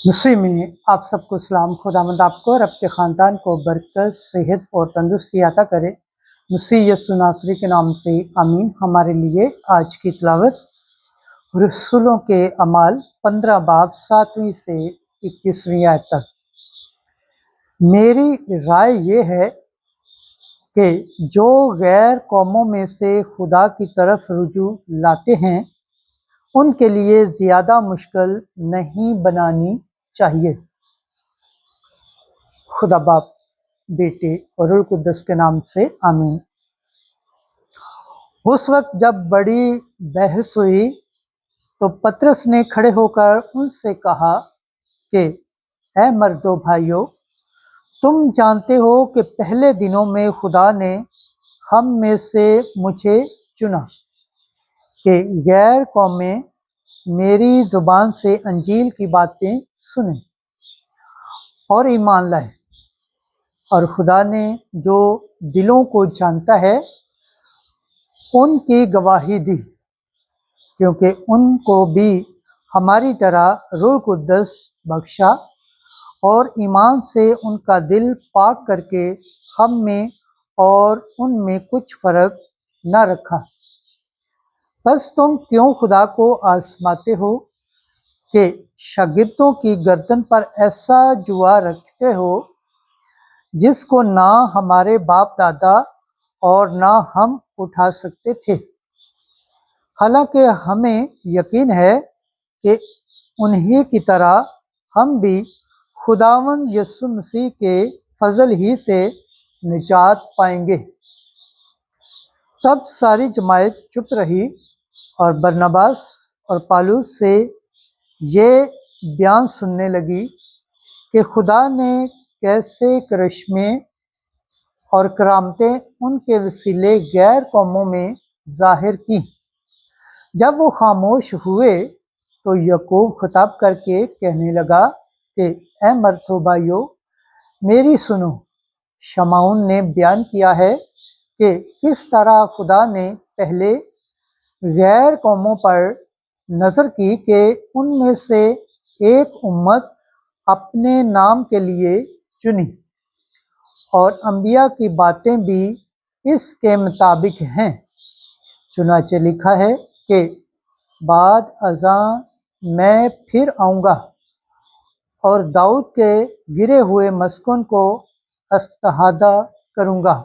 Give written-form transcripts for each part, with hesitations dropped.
मुस्लिम में आप सबको सलाम। खुदावंद आपको और आपके ख़ानदान को बरकत, सेहत और तंदुरुस्ती अता करे। मसीह यीशु नासरी के नाम से आमीन। हमारे लिए आज की तिलावत रसूलों के अमाल 15 बाब 7वीं से 21वीं आयत तक। मेरी राय ये है कि जो गैर कौमों में से खुदा की तरफ रुजू लाते हैं उनके लिए ज़्यादा मुश्किल नहीं बनानी चाहिए। खुदा बाप, बेटे और रूह कुद्दस के नाम से आमीन। उस वक्त जब बड़ी बहस हुई तो पतरस ने खड़े होकर उनसे कहा कि ऐ मर्दो भाइयों, तुम जानते हो कि पहले दिनों में खुदा ने हम में से मुझे चुना कि गैर कौमें मेरी ज़ुबान से अंजील की बातें सुने और ईमान लाए। और खुदा ने जो दिलों को जानता है उनकी गवाही दी, क्योंकि उनको भी हमारी तरह रूह कुद्दस बख्शा और ईमान से उनका दिल पाक करके हम में और उनमें कुछ फ़र्क न रखा। बस तुम क्यों खुदा को आजमाते हो कि शागिर्दों की गर्दन पर ऐसा जुआ रखते हो जिसको ना हमारे बाप दादा और ना हम उठा सकते थे। हालांकि हमें यकीन है कि उन्हीं की तरह हम भी खुदावंद यीशु मसीह के फजल ही से निजात पाएंगे। तब सारी जमायत चुप रही और बरनबास और पालूस से ये बयान सुनने लगी कि खुदा ने कैसे करिश्मे और करामतें उनके वसीले गैर कौमों में जाहिर की। जब वो खामोश हुए तो याकूब खिताब करके कहने लगा कि ऐ मर्दो भाइयों, मेरी सुनो। शमाउन ने बयान किया है कि किस तरह खुदा ने पहले गैर कौमों पर नज़र की कि उनमें से एक उम्मत अपने नाम के लिए चुनी, और अंबिया की बातें भी इसके मुताबिक हैं। चुनाचे लिखा है कि बाद अज़ां मैं फिर आऊँगा और दाऊद के गिरे हुए मस्कुन को इस्तिहादा करूँगा।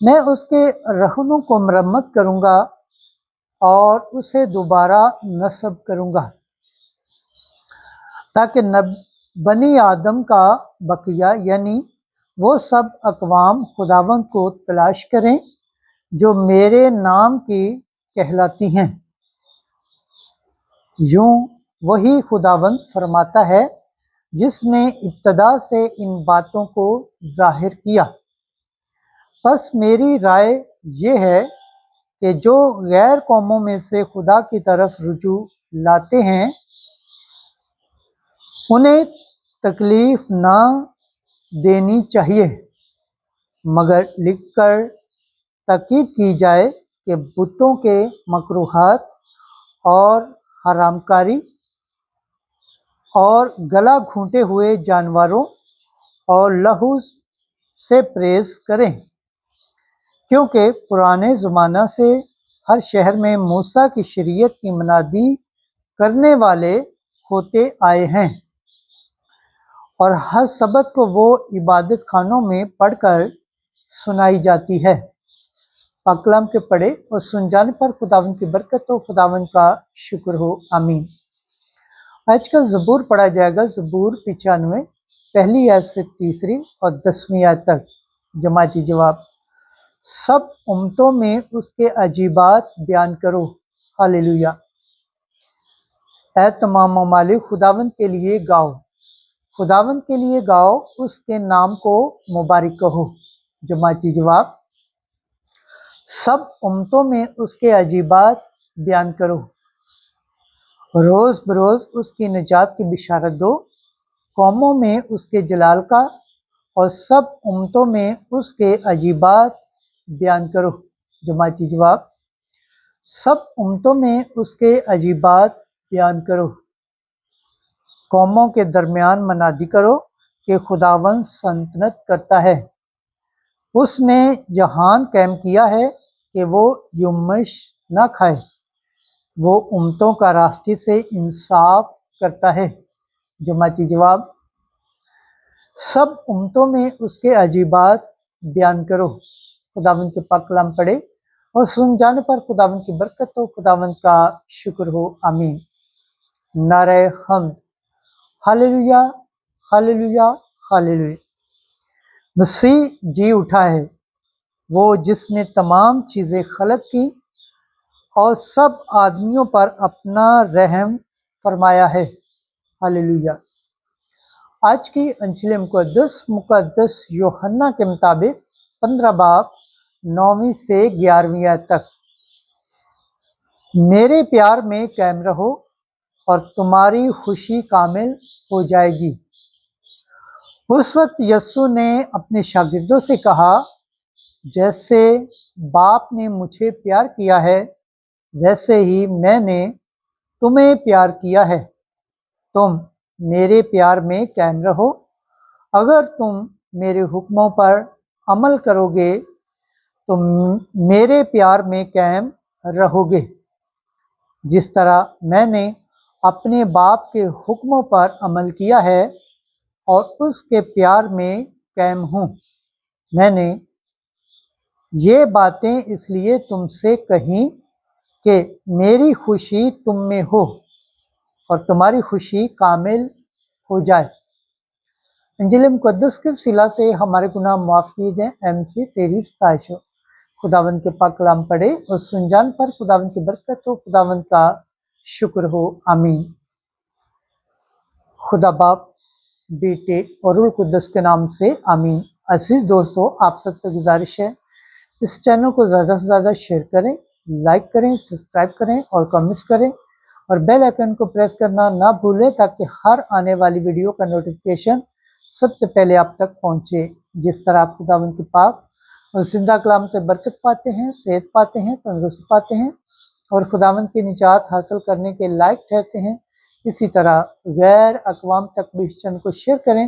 मैं उसके रहनों को मरम्मत करूँगा और उसे दोबारा नस्ब करूँगा, ताकि बनी आदम का बकिया यानी वो सब अक़वाम खुदावंद को तलाश करें जो मेरे नाम की कहलाती हैं। यूं वही खुदावंद फरमाता है जिसने इब्तदा से इन बातों को जाहिर किया। बस मेरी राय ये है कि जो गैर कौमों में से खुदा की तरफ रुजू लाते हैं उन्हें तकलीफ़ ना देनी चाहिए, मगर लिखकर ताकीद की जाए कि बुतों के मकरूहात और हरामकारी और गला घूंटे हुए जानवरों और लहू से परहेज़ करें, क्योंकि पुराने ज़माना से हर शहर में मूसा की शरीयत की मनादी करने वाले होते आए हैं, और हर सबत को वो इबादत खानों में पढ़कर सुनाई जाती है। पाकलाम के पढ़े और सुन जाने पर खुदावंद की बरकत हो, खुदावंद का शुक्र हो। आमीन। आज का ज़बूर पढ़ा जाएगा, ज़बूर 95 पहली आयत से 3री और 10वीं आयत तक। जमाती जवाब। सब उम्मतों में उसके अजीबात बयान करो। हालेलुया। ऐ तमाम ममालिक, खुदावंद के लिए गाओ, खुदावंद के लिए गाओ, उसके नाम को मुबारक कहो। जमाती जवाब। सब उम्मतों में उसके अजीबात बयान करो, रोज़ बरोज़ उसकी निजात की बिशारत दो, कौमों में उसके जलाल का और सब उम्मतों में उसके अजीबात बयान करो। जमाती जवाब। सब उम्मतों में उसके अजीबात बयान करो। قوموں کے درمیان منادی کرو کہ خداوند سلطنت کرتا ہے۔ اس نے جہان قائم کیا ہے کہ وہ یمش نہ کھائے۔ وہ امتوں کا راستے سے انصاف کرتا ہے۔ جماعتی جواب: سب امتوں میں اس کے عجیبات بیان کرو۔ خداوند کے پاک کلام پڑھے اور سن جانے پر خداوند کی برکت ہو، خداوند کا شکر ہو، آمین۔ نعرہ حمد: ہاللویا، ہاللویا، ہاللویا۔ مسیح جی اٹھا ہے، وہ جس نے تمام چیزیں خلق کی اور سب آدمیوں پر اپنا رحم فرمایا ہے۔ ہاللویا۔ آج کی انجیل مقدس یوحنا کے مطابق 15 باب 9 سے 11 آیت تک۔ میرے پیار میں قائم رہو اور تمہاری خوشی کامل ہو جائے گی۔ اس وقت یسوع نے اپنے شاگردوں سے کہا، جیسے باپ نے مجھے پیار کیا ہے ویسے ہی میں نے تمہیں پیار کیا ہے، تم میرے پیار میں قائم رہو۔ اگر تم میرے حکموں پر عمل کرو گے تو میرے پیار میں قائم رہو گے، جس طرح میں نے اپنے باپ کے حکموں پر عمل کیا ہے اور اس کے پیار میں قائم ہوں۔ میں نے یہ باتیں اس لیے تم سے کہیں کہ میری خوشی تم میں ہو اور تمہاری خوشی کامل ہو جائے۔ انجیل مقدس کے وسیلہ سے ہمارے گناہ معاف کیے جائیں، MC تیری ستائش ہو۔ خداوند کے پاک کلام پڑھے اور سن جان پر خداوند کی برکت ہو، خداوند کا شکر ہو، آمین۔ خدا باپ، بیٹے اور روح القدس کے نام سے آمین۔ عزیز دوستو، آپ سب سے گزارش ہے اس چینل کو زیادہ سے زیادہ شیئر کریں، لائک کریں، سبسکرائب کریں اور کمنٹس کریں اور بیل آئیکن کو پریس کرنا نہ بھولیں تاکہ ہر آنے والی ویڈیو کا نوٹیفیکیشن سب سے پہلے آپ تک پہنچے۔ جس طرح آپ خداوند کے پاک اور زندہ کلام سے برکت پاتے ہیں، صحت پاتے ہیں، تندرستی پاتے ہیں اور خداوند کی نجات حاصل کرنے کے لائق ٹھہرتے ہیں، اسی طرح غیر اقوام تک بھی اس چینل کو شیئر کریں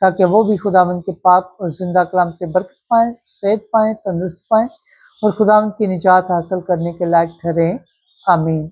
تاکہ وہ بھی خداوند کے پاک اور زندہ کلام سے برکت پائیں، صحت پائیں، تندرستی پائیں اور خداوند کی نجات حاصل کرنے کے لائق ٹھہریں، آمین۔